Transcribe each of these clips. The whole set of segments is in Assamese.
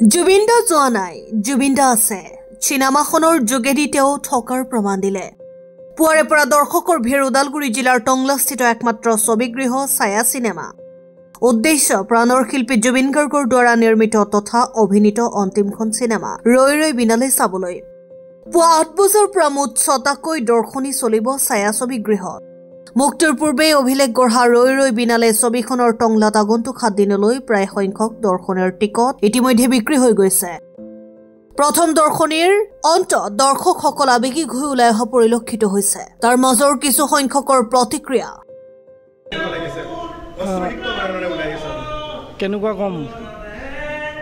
জুবিনদা যোৱা নাই, জুবিনদা আছে। চিনেমাখনৰ যোগেদি তেওঁ থকাৰ প্ৰমাণ দিলে। পুৱাৰে পৰা দৰ্শকৰ ভিৰ ওদালগুৰি জিলাৰ টংলাস্থিত একমাত্ৰ ছবিগৃহ ছায়া চিনেমা। উদ্দেশ্য প্ৰাণৰ শিল্পী জুবিন গাৰ্গৰ দ্বাৰা নিৰ্মিত তথা অভিনীত অন্তিমখন চিনেমা ৰৈ ৰৈ বিনালে চাবলৈ। পুৱা ৮ বজাৰ পৰা মুঠ ৬টাকৈ দৰ্শনী চলিব ছায়া ছবিগৃহত। মুক্তিৰ পূৰ্বে অভিলেখ গঢ়া ৰৈ ৰৈ বিনালে ছবিখনৰ টংলাত আগন্তুক ৭ দিনলৈ প্ৰায় সংখ্যক দৰ্শনৰ টিকট ইতিমধ্যে বিক্ৰী হৈ গৈছে। প্ৰথম দৰ্শনীৰ অন্তত দৰ্শকসকল আৱেগিক হৈ ওলাই অহা পৰিলক্ষিত হৈছে। তাৰ মাজৰ কিছু সংখ্যকৰ প্ৰতিক্ৰিয়া। কেনেকুৱা কম,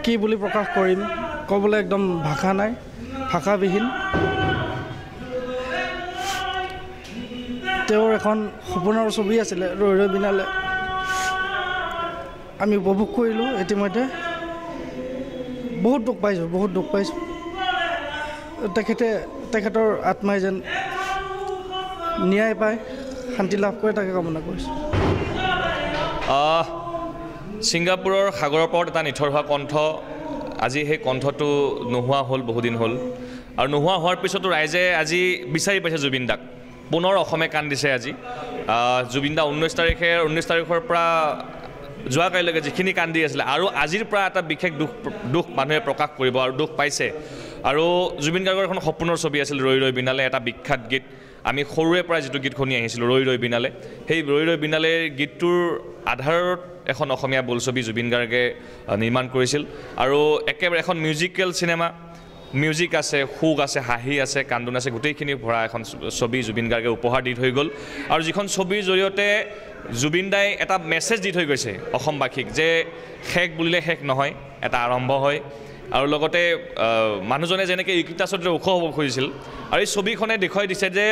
কি বুলি প্ৰকাশ কৰিম, ক'বলৈ একদম ভাষা নাই, ভাষাবিহীন। তেওঁৰ এখন সপোনৰ ছবি আছিলে ৰৈ ৰৈ বিনালে, আমি উপভোগ কৰিলোঁ। ইতিমধ্যে বহুত দুখ পাইছোঁ। তেখেতৰ আত্মাই যেন ন্যায় পায়, শান্তি লাভ কৰে, তাকে কামনা কৰিছোঁ। ছিংগাপুৰৰ সাগৰৰ পাৰত এটা নিথৰ হোৱা কণ্ঠ, আজি সেই কণ্ঠটো নোহোৱা হ'ল, বহুদিন হ'ল। আৰু নোহোৱা হোৱাৰ পিছতো ৰাইজে আজি বিচাৰি পাইছে জুবিনদাক। পুনৰ অসমে কান্দিছে আজি। জুবিনদা 19 তাৰিখৰ পৰা যোৱাকালিলৈকে যিখিনি কান্দি আছিলে, আৰু আজিৰ পৰা এটা বিশেষ দুখ মানুহে প্ৰকাশ কৰিব আৰু দুখ পাইছে। আৰু জুবিন গাৰ্গৰ এখন সপোনৰ ছবি আছিল ৰৈ ৰৈ বিনালে, এটা বিখ্যাত গীত। আমি সৰুৰে পৰা যিটো গীত শুনি আহিছিলোঁ ৰৈ ৰৈ বিনালে, সেই ৰৈ ৰৈ বিনালে গীতটোৰ আধাৰত এখন অসমীয়া বোলছবি জুবিন গাৰ্গে নিৰ্মাণ কৰিছিল। আৰু একেবাৰে এখন মিউজিকেল চিনেমা, মিউজিক আছে, সুখ আছে, হাঁহি আছে, কান্দোন আছে, গোটেইখিনি ভৰা এখন ছবি জুবিন গাৰ্গে উপহাৰ দি থৈ গ'ল। আৰু যিখন ছবিৰ জৰিয়তে জুবিনদাই এটা মেছেজ দি থৈ গৈছে অসমবাসীক যে শেষ বুলিলে শেষ নহয়, এটা আৰম্ভ হয়। আৰু লগতে মানুহজনে যেনেকৈ ইকতাচতে ওখ হ'ব খুজিছিল, আৰু এই ছবিখনে দেখুৱাই দিছে যে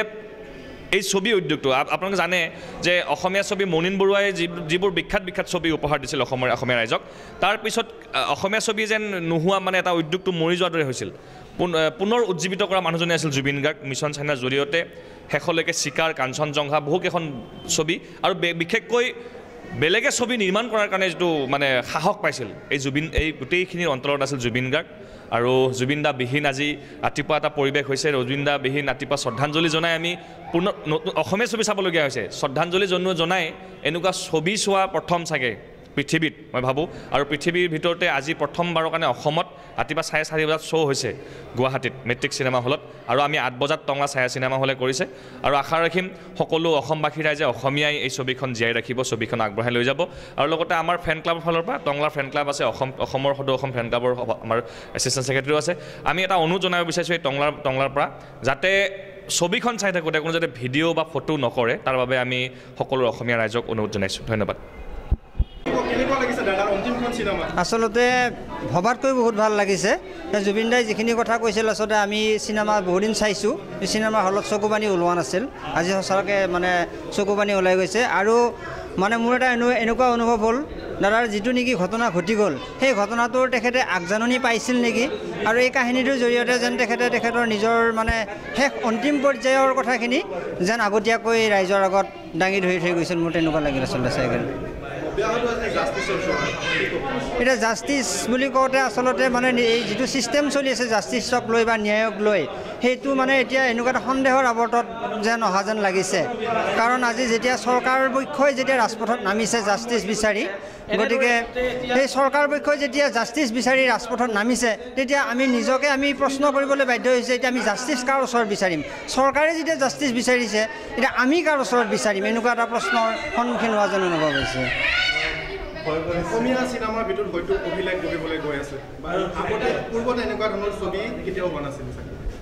এই ছবি উদ্যোগটো, আপোনালোকে জানে যে অসমীয়া ছবি মনিন বৰুৱাই যিবোৰ বিখ্যাত ছবি উপহাৰ দিছিল অসমীয়া ৰাইজক, তাৰপিছত অসমীয়া ছবি যেন নোহোৱা, মানে এটা উদ্যোগটো মৰি যোৱাৰ দৰে হৈছিল। পুনৰ উজ্জীৱিত কৰা মানুহজনে আছিল জুবিন গাৰ্গ। মিছন চাইনাৰ জৰিয়তে শেষলৈকে চিকাৰ, কাঞ্চনজংঘা, বহুকেইখন ছবি, আৰু বিশেষকৈ বেলেগে ছবি নিৰ্মাণ কৰাৰ কাৰণে যিটো মানে সাহস পাইছিল, এই গোটেইখিনিৰ অন্তৰত আছিল জুবিন গাৰ্গ। আৰু জুবিনদা বিহীন আজি ৰাতিপুৱা এটা পৰিৱেশ হৈছে। জুবিনদা বিহীন ৰাতিপুৱা শ্ৰদ্ধাঞ্জলি জনাই আমি পুনৰ অসমীয়া ছবি চাবলগীয়া হৈছে। শ্ৰদ্ধাঞ্জলি জনাই এনেকুৱা ছবি চোৱা প্ৰথম চাগে পৃথিৱীত, মই ভাবোঁ। আৰু পৃথিৱীৰ ভিতৰতে আজি প্ৰথমবাৰৰ কাৰণে অসমত ৰাতিপুৱা 4:30 বজাত শ্ব' হৈছে গুৱাহাটীত মেট্ৰিক চিনেমা হলত, আৰু আমি 8 বজাত টংলা ছায়া চিনেমা হলে কৰিছে। আৰু আশা ৰাখিম সকলো অসমবাসী ৰাইজে, অসমীয়াই এই ছবিখন জীয়াই ৰাখিব, ছবিখন আগবঢ়াই লৈ যাব। আৰু লগতে আমাৰ ফেন ক্লাবৰ ফালৰ পৰা, টংলাৰ ফেন ক্লাব আছে, অসমৰ সদৌ অসম ফেন ক্লাবৰ আমাৰ এছিষ্টেণ্ট ছেক্ৰেটাৰীও আছে। আমি এটা অনুৰোধ জনাব বিচাৰিছোঁ এই টংলাৰ পৰা, যাতে ছবিখন চাই থাকোঁতে কোনো যাতে ভিডিঅ' বা ফটো নকৰে, তাৰ বাবে আমি সকলো অসমীয়া ৰাইজক অনুৰোধ জনাইছোঁ। ধন্যবাদ। আচলতে ভবাতকৈ বহুত ভাল লাগিছে। জুবিনদাই যিখিনি কথা কৈছিল, আচলতে আমি চিনেমা বহুদিন চাইছোঁ, চিনেমা হলত চকুপানী ওলোৱা নাছিল, আজি সঁচাকৈ মানে চকুপানী ওলাই গৈছে। আৰু মানে মোৰ এটা এনেকুৱা অনুভৱ হ'ল, দাদাৰ যিটো নেকি ঘটনা ঘটি গ'ল, সেই ঘটনাটোৰ তেখেতে আগজাননী পাইছিল নেকি, আৰু এই কাহিনীটোৰ জৰিয়তে যেন তেখেতৰ নিজৰ মানে শেষ অন্তিম পৰ্যায়ৰ কথাখিনি যেন আগতীয়াকৈ ৰাইজৰ আগত দাঙি ধৰি থৈ গৈছিল, মোৰ তেনেকুৱা লাগিল আচলতে চাই গ'ল। এতিয়া জাষ্টিচ বুলি কওঁতে আচলতে মানে এই যিটো ছিষ্টেম চলি আছে জাষ্টিচক লৈ বা ন্যায়ক লৈ, সেইটো মানে এতিয়া এনেকুৱা এটা সন্দেহৰ আৱৰ্তত যেন অহা যেন লাগিছে। কাৰণ আজি যেতিয়া চৰকাৰ পক্ষই যেতিয়া ৰাজপথত নামিছে জাষ্টিচ বিচাৰি, গতিকে সেই চৰকাৰ পক্ষই যেতিয়া জাষ্টিচ বিচাৰি ৰাজপথত নামিছে, তেতিয়া আমি নিজকে প্ৰশ্ন কৰিবলৈ বাধ্য হৈছে, এতিয়া আমি জাষ্টিচ কাৰ ওচৰত বিচাৰিম? চৰকাৰে যেতিয়া জাষ্টিচ বিচাৰিছে, এতিয়া আমি কাৰ ওচৰত বিচাৰিম? এনেকুৱা এটা প্ৰশ্নৰ সন্মুখীন হোৱা যেন অনুভৱ হৈছে। অসমীয়া চিনেমাৰ ভিতৰত হয়তো অভিলেখ গঢ়িবলৈ গৈ আছে, পূৰ্বতে এনেকুৱা ধৰণৰ ছবি কেতিয়াও হোৱা নাছিল।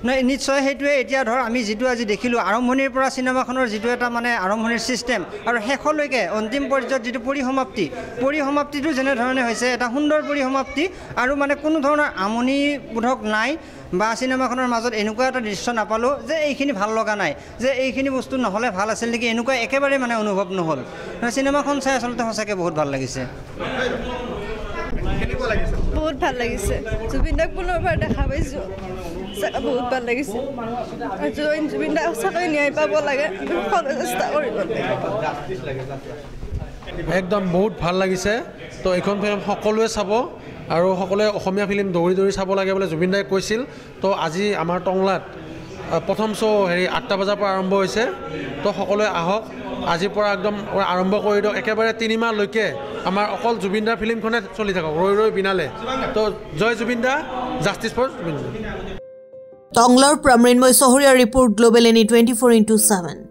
নাই, নিশ্চয় সেইটোৱে। এতিয়া ধৰ আমি যিটো আজি দেখিলোঁ, আৰম্ভণিৰ পৰা চিনেমাখনৰ যিটো এটা মানে আৰম্ভণিৰ ছিষ্টেম, আৰু শেষলৈকে অন্তিম পৰ্যায়ত যিটো পৰিসমাপ্তিটো যেনেধৰণে হৈছে, এটা সুন্দৰ পৰিসমাপ্তি, আৰু মানে কোনো ধৰণৰ আমনিবোধক নাই, বা চিনেমাখনৰ মাজত এনেকুৱা এটা দৃশ্য নাপালোঁ যে এইখিনি ভাল লগা নাই, যে এইখিনি বস্তু নহ'লে ভাল আছিল নেকি, এনেকুৱা একেবাৰে মানে অনুভৱ নহ'ল। চিনেমাখন চাই আচলতে সঁচাকৈ বহুত ভাল লাগিছে। বহুত ভাল লাগিছে, জুবিনদাক পুনৰবাৰ দেখা পাইছোঁ, বহুত ভাল লাগিছে। জুবিনদাক সঁচাকৈ ন্যায় পাব লাগে, চেষ্টা কৰিব লাগে। একদম বহুত ভাল লাগিছে। তো এইখন ফিল্ম সকলোৱে চাব, আৰু সকলোৱে অসমীয়া ফিল্ম দৌৰি দৌৰি চাব লাগে বুলি জুবিন দাই কৈছিল তো আজি আমাৰ টংলাত প্ৰথম শ্ব' 8টা বজাৰ পৰা আৰম্ভ হৈছে তো সকলোৱে আহক আজিৰ পৰা একদম আৰম্ভ কৰি দিয়ক একেবাৰে 3 মাহলৈকে আমাৰ অকল জুবিন দাৰ ফিল্মখনে চলি থাকক ৰৈ ৰৈ বিনালে তো জয় জুবিন দা জাষ্টিছ ফৰ জুবিন দা টংলাৰ পৰা মৃন্ময় চহৰীয়া ৰিপৰ্ট গ্লোবেল এনি 24/7